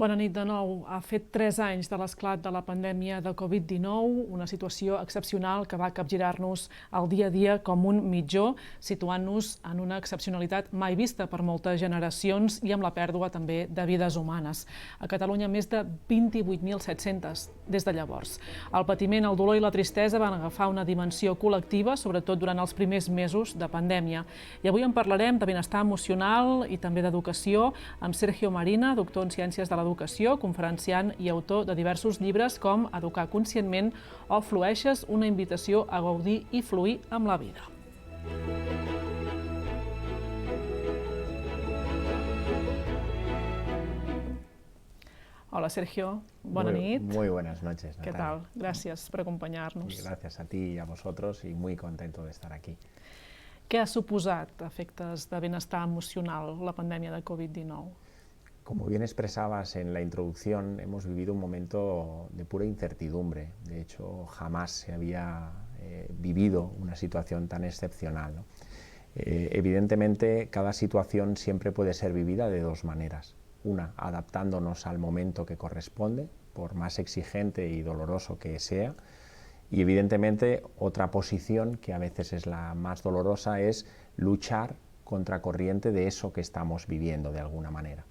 Bona nit de nou. Ha fet 3 anys de l'esclat de la pandèmia de Covid-19, una situació excepcional que va capgirar-nos el dia a dia com un mitjó, situant-nos en una excepcionalitat mai vista per moltes generacions i amb la pèrdua també de vides humanes. A Catalunya més de 28.700 des de llavors. El patiment, el dolor i la tristesa van agafar una dimensió col·lectiva, sobretot durant els primers mesos de pandèmia. I avui en parlarem de benestar emocional i també d'educació amb Sergio Marina, doctor en Ciències de l'Educació, conferenciant i autor de diversos llibres com Educar conscientment o Flueixes, una invitació a gaudir i fluir amb la vida. Hola Sergio, bona nit. Muy buenas noches, Natalia. ¿Qué tal? Gracias por acompañarnos. Y gracias a ti y a vosotros y muy contento de estar aquí. Què ha suposat a efectes de benestar emocional la pandèmia de Covid-19? Como bien expresabas en la introducción, hemos vivido un momento de pura incertidumbre. De hecho, jamás se había vivido una situación tan excepcional, ¿no? Evidentemente, cada situación siempre puede ser vivida de dos maneras. Una, adaptándonos al momento que corresponde, por más exigente y doloroso que sea. Y evidentemente, otra posición, que a veces es la más dolorosa, es luchar contracorriente de eso que estamos viviendo de alguna manera.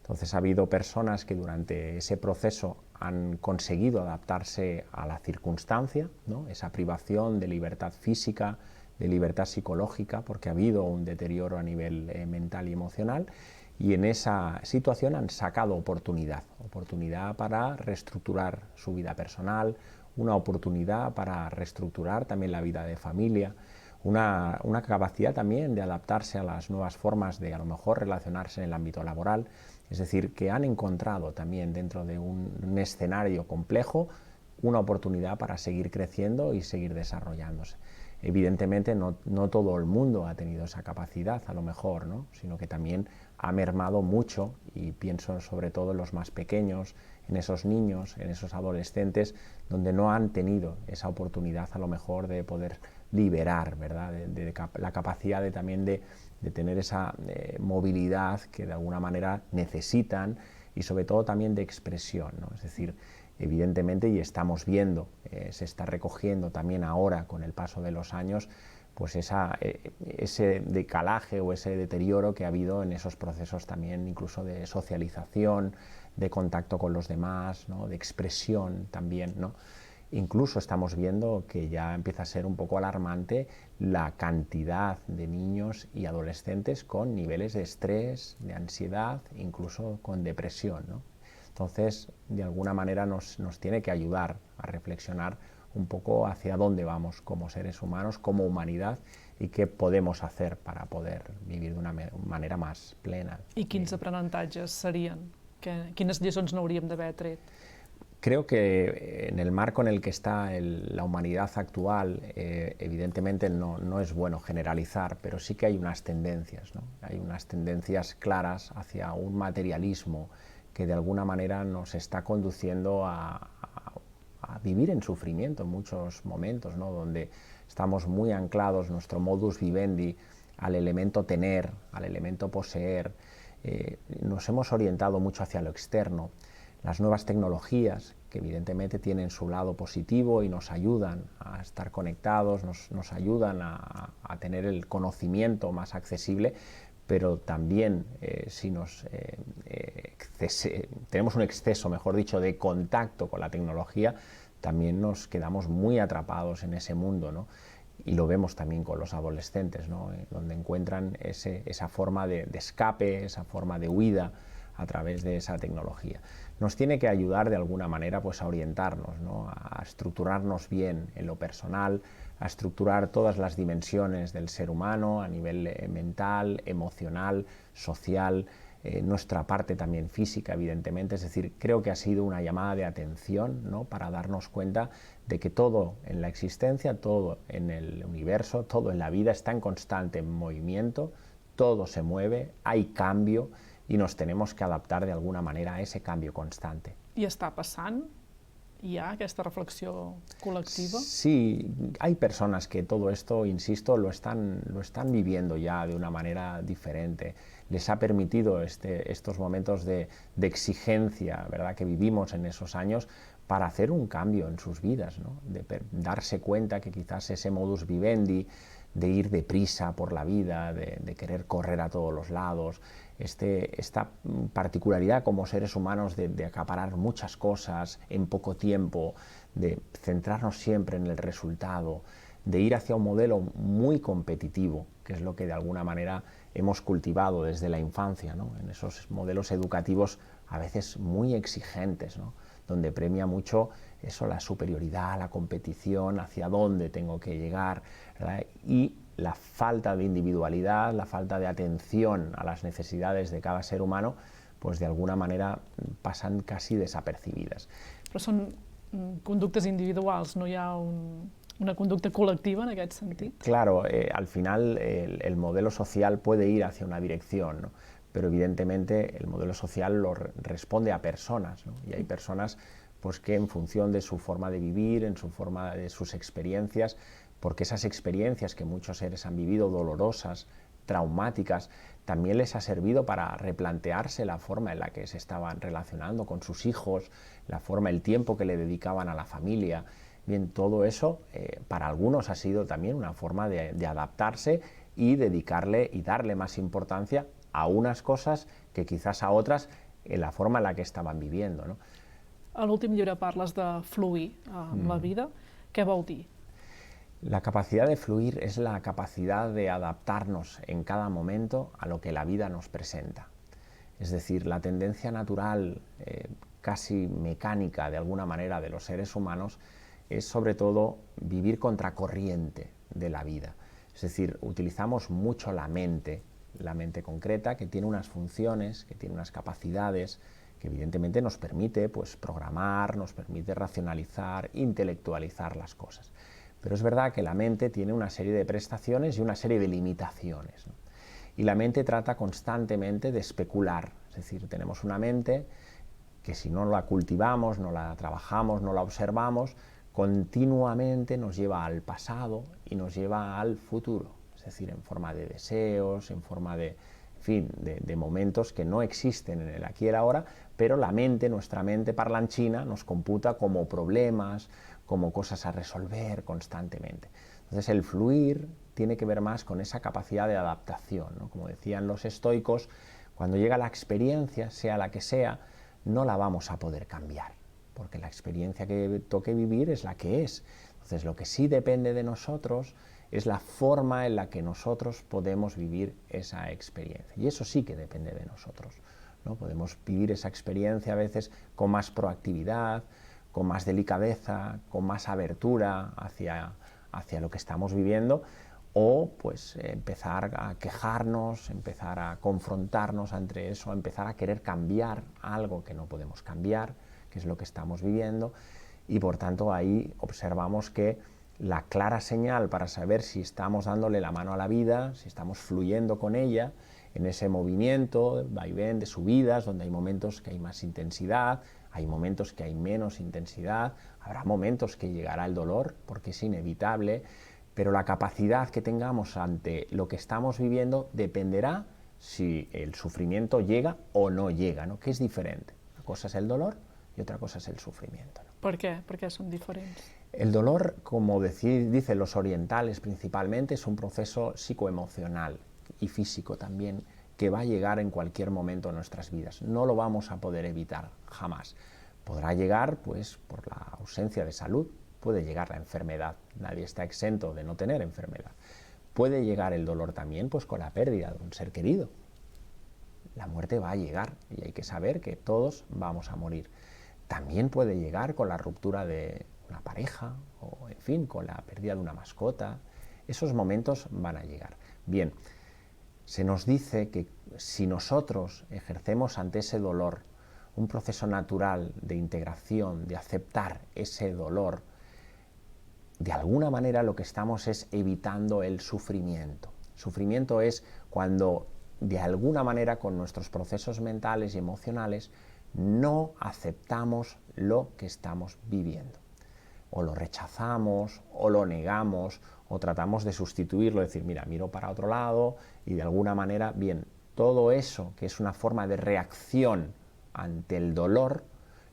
Entonces ha habido personas que durante ese proceso han conseguido adaptarse a la circunstancia, ¿no? Esa privación de libertad física, de libertad psicológica, porque ha habido un deterioro a nivel mental y emocional, y en esa situación han sacado oportunidad para reestructurar su vida personal, una oportunidad para reestructurar también la vida de familia, una capacidad también de adaptarse a las nuevas formas de a lo mejor relacionarse en el ámbito laboral. Es decir, que han encontrado también dentro de un escenario complejo una oportunidad para seguir creciendo y seguir desarrollándose. Evidentemente no todo el mundo ha tenido esa capacidad, a lo mejor, ¿no? Sino que también ha mermado mucho, y pienso sobre todo en los más pequeños, en esos niños, en esos adolescentes, donde no han tenido esa oportunidad a lo mejor de poder liberar, ¿verdad? De la capacidad también de tener esa movilidad que de alguna manera necesitan, y sobre todo también de expresión, ¿no? Es decir, evidentemente, y estamos viendo, se está recogiendo también ahora con el paso de los años, pues ese decalaje o ese deterioro que ha habido en esos procesos también, incluso de socialización, de contacto con los demás, ¿no? De expresión también, ¿no? Incluso estamos viendo que ya empieza a ser un poco alarmante la cantidad de niños y adolescentes con niveles de estrés, de ansiedad, incluso con depresión, ¿no? Entonces, de alguna manera nos tiene que ayudar a reflexionar un poco hacia dónde vamos como seres humanos, como humanidad, y qué podemos hacer para poder vivir de una manera más plena. I quins aprenentatges serien? Quines lliçons n'hauríem d'haver tret? Creo que en el marco en el que está la humanidad actual, evidentemente no es bueno generalizar, pero sí que hay unas tendencias, ¿no? Hay unas tendencias claras hacia un materialismo que de alguna manera nos está conduciendo a vivir en sufrimiento en muchos momentos, ¿no? Donde estamos muy anclados, nuestro modus vivendi, al elemento tener, al elemento poseer. Nos hemos orientado mucho hacia lo externo. Las nuevas tecnologías, que evidentemente tienen su lado positivo y nos ayudan a estar conectados, nos ayudan a tener el conocimiento más accesible, pero también si tenemos un exceso, mejor dicho, de contacto con la tecnología, también nos quedamos muy atrapados en ese mundo, ¿no? Y lo vemos también con los adolescentes, ¿no? Donde encuentran esa forma de escape, esa forma de huida a través de esa tecnología. Nos tiene que ayudar de alguna manera pues a orientarnos, ¿no? A estructurarnos bien en lo personal, a estructurar todas las dimensiones del ser humano a nivel mental, emocional, social, nuestra parte también física, evidentemente. Es decir, creo que ha sido una llamada de atención, ¿no? Para darnos cuenta de que todo en la existencia, todo en el universo, todo en la vida está en constante movimiento, todo se mueve, hay cambio, y nos tenemos que adaptar de alguna manera a ese cambio constante. I està passant? hi ha aquesta reflexió col·lectiva? Sí, hay personas que todo esto, insisto, lo están viviendo ya de una manera diferente. Les ha permitido estos momentos de exigencia, ¿verdad?, que vivimos en esos años para hacer un cambio en sus vidas, ¿no? De darse cuenta que quizás ese modus vivendi, de ir deprisa por la vida, de querer correr a todos los lados, esta particularidad como seres humanos de acaparar muchas cosas en poco tiempo, de centrarnos siempre en el resultado, de ir hacia un modelo muy competitivo, que es lo que de alguna manera hemos cultivado desde la infancia, ¿no? En esos modelos educativos a veces muy exigentes, ¿no?, donde premia mucho eso, la superioridad, la competición, hacia dónde tengo que llegar, ¿verdad?, y la falta de individualidad, la falta de atención a las necesidades de cada ser humano, pues de alguna manera pasan casi desapercibidas. Però són conductes individuals, no hi ha una conducta col·lectiva en aquest sentit? Claro, al final el modelo social puede ir hacia una dirección, ¿no?, pero evidentemente el modelo social responde a personas, ¿no?, y hay personas pues que en función de su forma de vivir, en su forma de sus experiencias, porque esas experiencias que muchos seres han vivido, dolorosas, traumáticas, también les ha servido para replantearse la forma en la que se estaban relacionando con sus hijos, la forma, el tiempo que le dedicaban a la familia. Bien, todo eso para algunos ha sido también una forma de adaptarse y dedicarle y darle más importancia a unas cosas que quizás a otras en la forma en la que estaban viviendo, ¿no? A l'últim llibre parles de fluir amb la vida. Què vol dir? La capacidad de fluir es la capacidad de adaptarnos en cada momento a lo que la vida nos presenta. Es decir, la tendencia natural, casi mecánica de alguna manera de los seres humanos, es sobre todo vivir contracorriente de la vida. Es decir, utilizamos mucho la mente concreta, que tiene unas funciones, que tiene unas capacidades, que evidentemente nos permite pues, programar, nos permite racionalizar, intelectualizar las cosas. Pero es verdad que la mente tiene una serie de prestaciones y una serie de limitaciones, ¿no? Y la mente trata constantemente de especular, es decir, tenemos una mente que si no la cultivamos, no la trabajamos, no la observamos, continuamente nos lleva al pasado y nos lleva al futuro, es decir, en forma de deseos, en forma de, en fin, de momentos que no existen en el aquí y el ahora, pero la mente, nuestra mente parlanchina, nos computa como problemas, como cosas a resolver constantemente. Entonces el fluir tiene que ver más con esa capacidad de adaptación, ¿no? Como decían los estoicos, cuando llega la experiencia, sea la que sea, no la vamos a poder cambiar, porque la experiencia que toque vivir es la que es. Entonces lo que sí depende de nosotros es la forma en la que nosotros podemos vivir esa experiencia, y eso sí que depende de nosotros, ¿no? Podemos vivir esa experiencia a veces con más proactividad, con más delicadeza, con más abertura hacia lo que estamos viviendo, o pues empezar a quejarnos, empezar a confrontarnos ante eso, empezar a querer cambiar algo que no podemos cambiar, que es lo que estamos viviendo, y por tanto ahí observamos que la clara señal para saber si estamos dándole la mano a la vida, si estamos fluyendo con ella, en ese movimiento, vaivén de subidas, donde hay momentos que hay más intensidad, hay momentos que hay menos intensidad, habrá momentos que llegará el dolor, porque es inevitable, pero la capacidad que tengamos ante lo que estamos viviendo dependerá si el sufrimiento llega o no llega, ¿no? Que es diferente. Una cosa es el dolor y otra cosa es el sufrimiento, ¿no? Per què? Per què són diferents? El dolor, como dicen los orientales principalmente, es un proceso psicoemocional y físico también, que va a llegar en cualquier momento de nuestras vidas. No lo vamos a poder evitar jamás. Podrá llegar pues por la ausencia de salud, puede llegar la enfermedad, nadie está exento de no tener enfermedad. Puede llegar el dolor también pues con la pérdida de un ser querido. La muerte va a llegar y hay que saber que todos vamos a morir. También puede llegar con la ruptura de una pareja o en fin, con la pérdida de una mascota. Esos momentos van a llegar. Bien, se nos dice que si nosotros ejercemos ante ese dolor un proceso natural de integración, de aceptar ese dolor, de alguna manera lo que estamos es evitando el sufrimiento. Sufrimiento es cuando de alguna manera con nuestros procesos mentales y emocionales no aceptamos lo que estamos viviendo. O lo rechazamos, o lo negamos, o tratamos de sustituirlo, decir, mira, miro para otro lado, y de alguna manera, bien, todo eso que es una forma de reacción ante el dolor,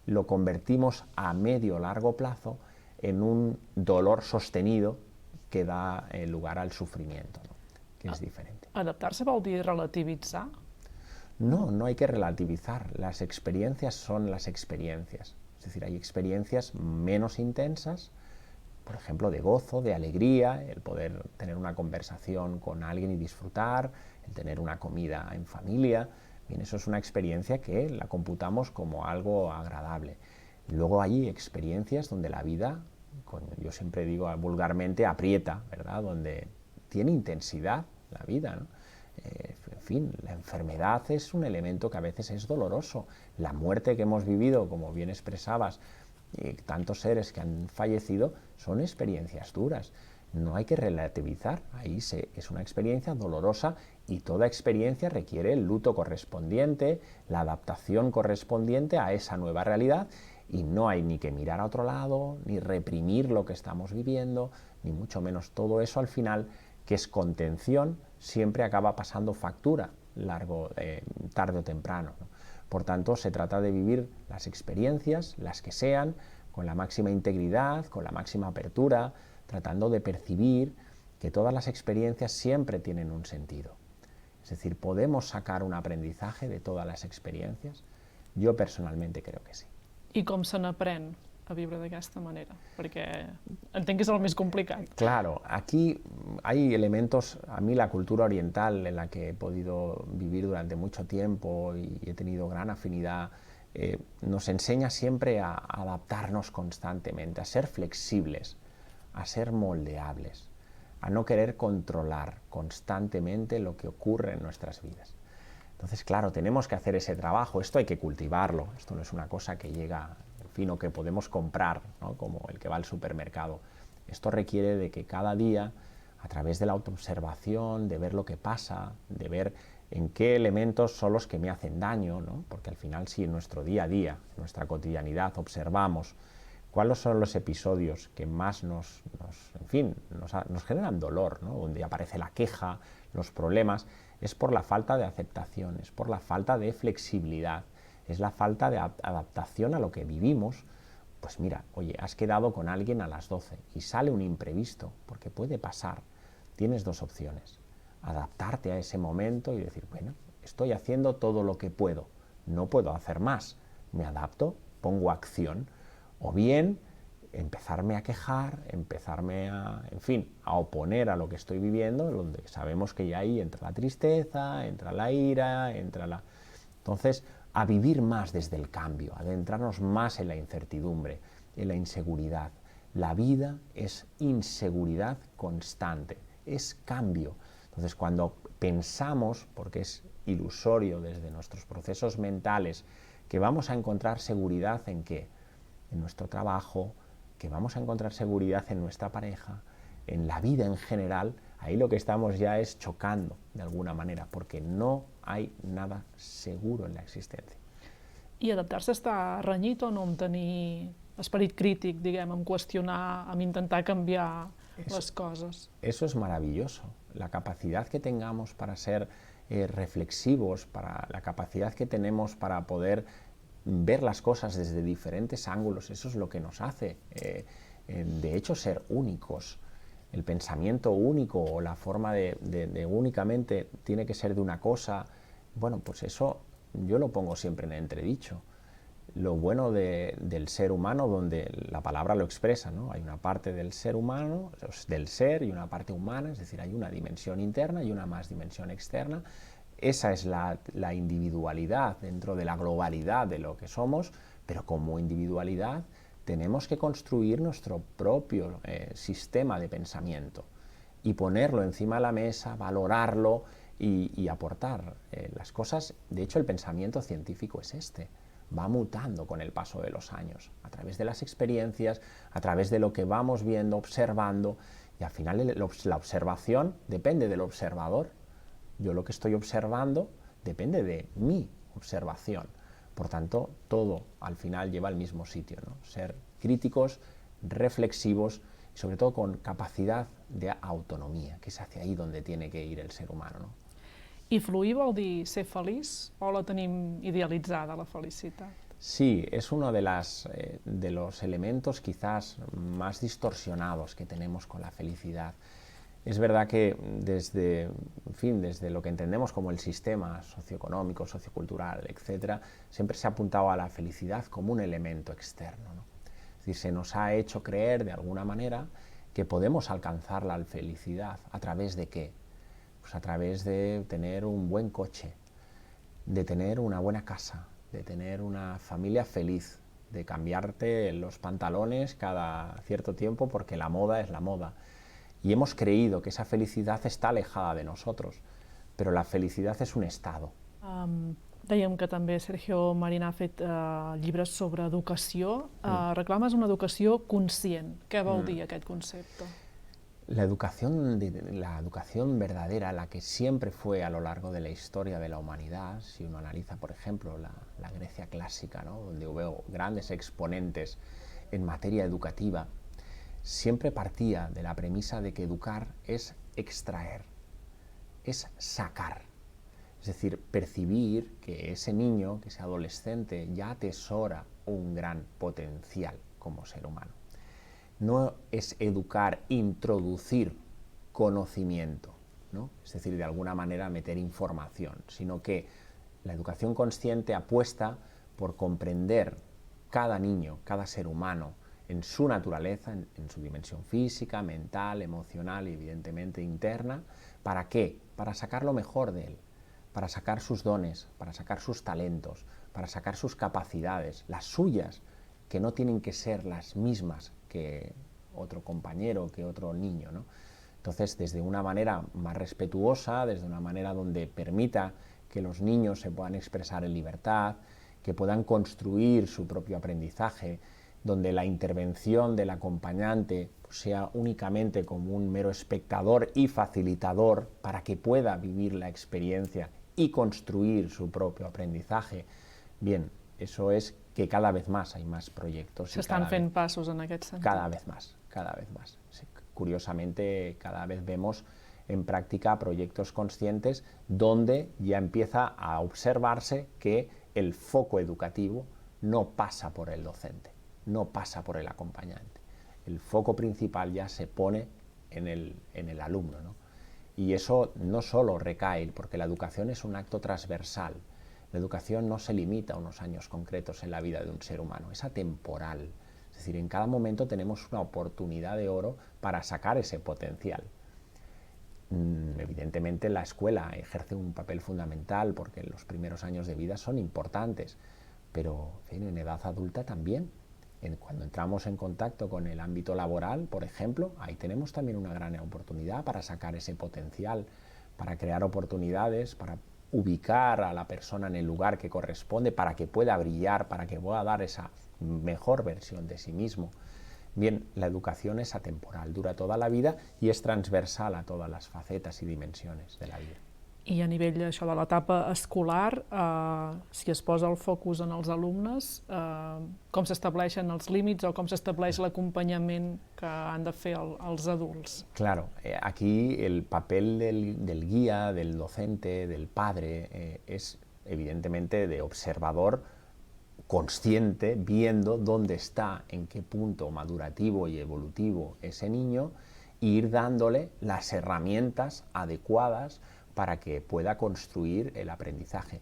lo convertimos a medio o largo plazo en un dolor sostenido que da lugar al sufrimiento, ¿no? Que es diferente. Adaptar-se vol dir relativitzar? No, no hay que relativizar. Las experiencias son las experiencias. Es decir, hay experiencias menos intensas, por ejemplo, de gozo, de alegría, el poder tener una conversación con alguien y disfrutar, el tener una comida en familia. Bien, eso es una experiencia que la computamos como algo agradable. Luego hay experiencias donde la vida, yo siempre digo vulgarmente, aprieta, ¿verdad? Donde tiene intensidad la vida, ¿no? En fin, la enfermedad es un elemento que a veces es doloroso. La muerte que hemos vivido, como bien expresabas, tantos seres que han fallecido, son experiencias duras. No hay que relativizar, es una experiencia dolorosa y toda experiencia requiere el luto correspondiente, la adaptación correspondiente a esa nueva realidad, y no hay ni que mirar a otro lado, ni reprimir lo que estamos viviendo, ni mucho menos. Todo eso al final, que es contención, siempre acaba pasando factura, tarde o temprano, ¿no? Por tanto, se trata de vivir las experiencias, las que sean, con la máxima integridad, con la máxima apertura, tratando de percibir que todas las experiencias siempre tienen un sentido. Es decir, ¿podemos sacar un aprendizaje de todas las experiencias? Yo personalmente creo que sí. I com se n'aprèn a viure d'aquesta manera? Perquè entenc que és el més complicat. Claro, aquí hay elementos, a mí la cultura oriental en la que he podido vivir durante mucho tiempo y he tenido gran afinidad, nos enseña siempre a adaptarnos constantemente, a ser flexibles, a ser moldeables, a no querer controlar constantemente lo que ocurre en nuestras vidas. Entonces, claro, tenemos que hacer ese trabajo, esto hay que cultivarlo, esto no es una cosa que llega, en fin, o que podemos comprar, ¿no? Como el que va al supermercado. Esto requiere de que cada día, a través de la autoobservación, de ver lo que pasa, de ver en qué elementos son los que me hacen daño, ¿no? Porque al final, si en nuestro día a día, en nuestra cotidianidad, observamos cuáles son los episodios que más nos generan dolor, ¿no? Donde aparece la queja, los problemas, es por la falta de aceptación, es por la falta de flexibilidad, es la falta de adaptación a lo que vivimos. Pues mira, oye, has quedado con alguien a las 12 y sale un imprevisto, porque puede pasar. Tienes dos opciones: adaptarte a ese momento y decir, bueno, estoy haciendo todo lo que puedo, no puedo hacer más, me adapto, pongo acción, o bien empezarme a quejar, empezarme a oponer a lo que estoy viviendo, donde sabemos que ya ahí entra la tristeza, entra la ira, Entonces, a vivir más desde el cambio, a adentrarnos más en la incertidumbre, en la inseguridad. La vida es inseguridad constante, es cambio. Entonces, cuando pensamos, porque es ilusorio desde nuestros procesos mentales, que vamos a encontrar seguridad ¿en qué? En nuestro trabajo, que vamos a encontrar seguridad en nuestra pareja, en la vida en general, ahí lo que estamos ya es chocando de alguna manera, porque no hay nada seguro en la existencia. I adaptar-se està renyit o no amb tenir esperit crític, diguem, amb qüestionar, amb intentar canviar les coses? Eso es maravilloso. La capacidad que tengamos para ser reflexivos, para la capacidad que tenemos para poder ver las cosas desde diferentes ángulos, eso es lo que nos hace, de hecho, ser únicos. El pensamiento único o la forma de únicamente tiene que ser de una cosa, bueno, pues eso yo lo pongo siempre en entredicho. Lo bueno del ser humano, donde la palabra lo expresa, ¿no? Hay una parte del ser humano, del ser, y una parte humana, es decir, hay una dimensión interna y una más dimensión externa. Esa es la individualidad dentro de la globalidad de lo que somos, pero como individualidad tenemos que construir nuestro propio sistema de pensamiento y ponerlo encima de la mesa, valorarlo y aportar las cosas. De hecho, el pensamiento científico es va mutando con el paso de los años, a través de las experiencias, a través de lo que vamos viendo, observando, y al final la observación depende del observador. Yo lo que estoy observando depende de mi observación. Por tanto, todo al final lleva al mismo sitio, ¿no? Ser críticos, reflexivos y sobre todo con capacidad de autonomía, que es hacia ahí donde tiene que ir el ser humano, ¿no? I fluir vol dir ser feliç o la tenim idealitzada, la felicitat? Sí, es uno de los elementos quizás más distorsionados que tenemos con la felicidad. Es verdad que desde lo que entendemos como el sistema socioeconómico, sociocultural, etcétera, siempre se ha apuntado a la felicidad como un elemento externo, ¿no? Es decir, se nos ha hecho creer de alguna manera que podemos alcanzar la felicidad. ¿A través de qué? Pues a través de tener un buen coche, de tener una buena casa, de tener una familia feliz, de cambiarte los pantalones cada cierto tiempo porque la moda es la moda. Y hemos creído que esa felicidad está alejada de nosotros, pero la felicidad es un estado. Dèiem que també Sergio Marina ha fet llibres sobre educació. Reclames una educació conscient. Què vol dir aquest concepte? La educación verdadera, la que siempre fue a lo largo de la historia de la humanidad, si uno analiza, por ejemplo, la Grecia clásica, ¿no?, donde hubo grandes exponentes en materia educativa, siempre partía de la premisa de que educar es extraer, es sacar. Es decir, percibir que ese niño, que ese adolescente, ya atesora un gran potencial como ser humano. No es educar, introducir conocimiento, ¿no? Es decir, de alguna manera meter información, sino que la educación consciente apuesta por comprender cada niño, cada ser humano, en su naturaleza, en su dimensión física, mental, emocional y evidentemente interna. ¿Para qué? Para sacar lo mejor de él, para sacar sus dones, para sacar sus talentos, para sacar sus capacidades, las suyas, que no tienen que ser las mismas que otro compañero, que otro niño, ¿no? Entonces, desde una manera más respetuosa, desde una manera donde permita que los niños se puedan expresar en libertad, que puedan construir su propio aprendizaje, donde la intervención del acompañante sea únicamente como un mero espectador y facilitador para que pueda vivir la experiencia y construir su propio aprendizaje. Bien, eso es que cada vez más hay más proyectos. S'estan fent passos en aquest sentit. Cada vez más, cada vez más. Sí, curiosamente, cada vez vemos en práctica proyectos conscientes donde ya empieza a observarse que el foco educativo no pasa por el docente, no pasa por el acompañante. El foco principal ya se pone en el alumno, ¿no? Y eso no solo recae, porque la educación es un acto transversal. La educación no se limita a unos años concretos en la vida de un ser humano, es atemporal. Es decir, en cada momento tenemos una oportunidad de oro para sacar ese potencial. Evidentemente la escuela ejerce un papel fundamental porque los primeros años de vida son importantes, pero en edad adulta también. Cuando entramos en contacto con el ámbito laboral, por ejemplo, ahí tenemos también una gran oportunidad para sacar ese potencial, para crear oportunidades, para ubicar a la persona en el lugar que corresponde, para que pueda brillar, para que pueda dar esa mejor versión de sí mismo. Bien, la educación es atemporal, dura toda la vida y es transversal a todas las facetas y dimensiones de la vida. I a nivell això de l'etapa escolar, si es posa el focus en els alumnes, com s'estableixen els límits o com s'estableix l'acompanyament que han de fer els adults? Claro, aquí el papel del guía, del docente, del padre, es evidentemente de observador consciente, viendo dónde está, en qué punto madurativo y evolutivo ese niño, e ir dándole las herramientas adecuadas para que pueda construir el aprendizaje.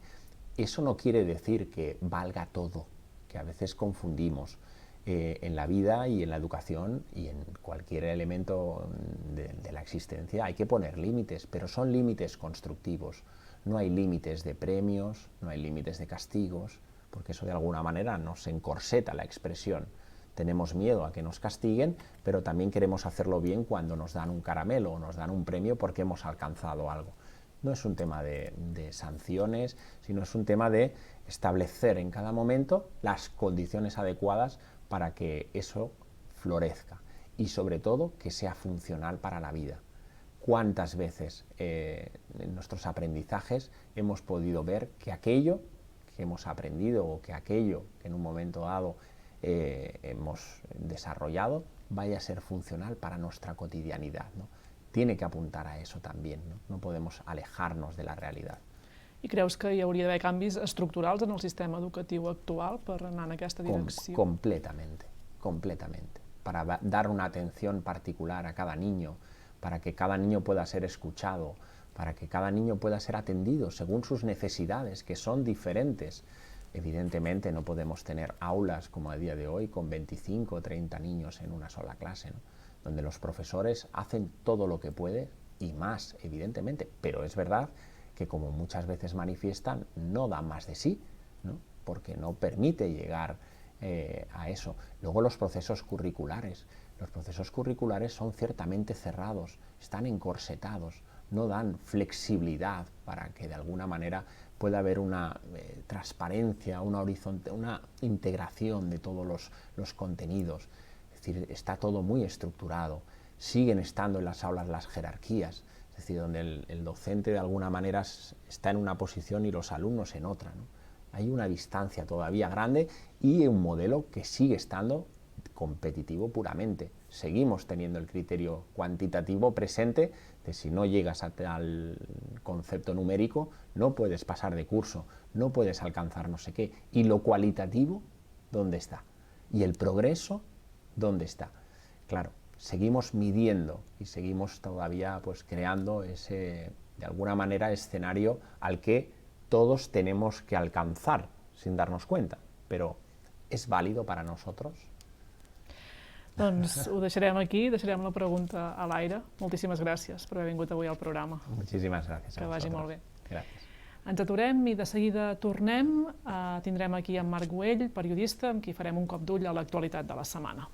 Eso no quiere decir que valga todo, que a veces confundimos. En la vida y en la educación y en cualquier elemento de la existencia hay que poner límites, pero son límites constructivos. No hay límites de premios, no hay límites de castigos, porque eso de alguna manera nos encorseta la expresión. Tenemos miedo a que nos castiguen, pero también queremos hacerlo bien cuando nos dan un caramelo o nos dan un premio porque hemos alcanzado algo. No es un tema de sanciones, sino es un tema de establecer en cada momento las condiciones adecuadas para que eso florezca y sobre todo que sea funcional para la vida. ¿Cuántas veces en nuestros aprendizajes hemos podido ver que aquello que hemos aprendido o que aquello que en un momento dado hemos desarrollado vaya a ser funcional para nuestra cotidianidad, ¿no? Tiene que apuntar a eso también, ¿no? No podemos alejarnos de la realidad. I creus que hi hauria d'haver canvis estructurals en el sistema educatiu actual per anar en aquesta direcció? Completamente, completamente. Para dar una atención particular a cada niño, para que cada niño pueda ser escuchado, para que cada niño pueda ser atendido según sus necesidades, que son diferentes. Evidentemente no podemos tener aulas como a día de hoy con 25 o 30 niños en una sola clase, ¿no? Donde los profesores hacen todo lo que pueden y más, evidentemente, pero es verdad que, como muchas veces manifiestan, no da más de sí, ¿no? Porque no permite llegar a eso. Luego los procesos curriculares son ciertamente cerrados, están encorsetados, no dan flexibilidad para que de alguna manera pueda haber una transparencia, una integración de todos los contenidos. Es decir, está todo muy estructurado, siguen estando en las aulas las jerarquías, es decir, donde el docente de alguna manera está en una posición y los alumnos en otra, ¿no? Hay una distancia todavía grande y un modelo que sigue estando competitivo puramente. Seguimos teniendo el criterio cuantitativo presente de si no llegas al concepto numérico no puedes pasar de curso, no puedes alcanzar no sé qué. Y lo cualitativo, ¿dónde está? Y el progreso, ¿dónde está? Claro, seguimos midiendo y seguimos todavía pues creando ese, de alguna manera, escenario al que todos tenemos que alcanzar sin darnos cuenta, però ¿és válido para nosotros? Doncs ho deixarem aquí, deixarem la pregunta a l'aire. Moltíssimes gràcies per haver vingut avui al programa. Muchísimas gracias. Que vagi molt bé. Gràcies. Ens aturem i de seguida tornem. Tindrem aquí en Marc Güell, periodista, amb qui farem un cop d'ull a l'actualitat de la setmana.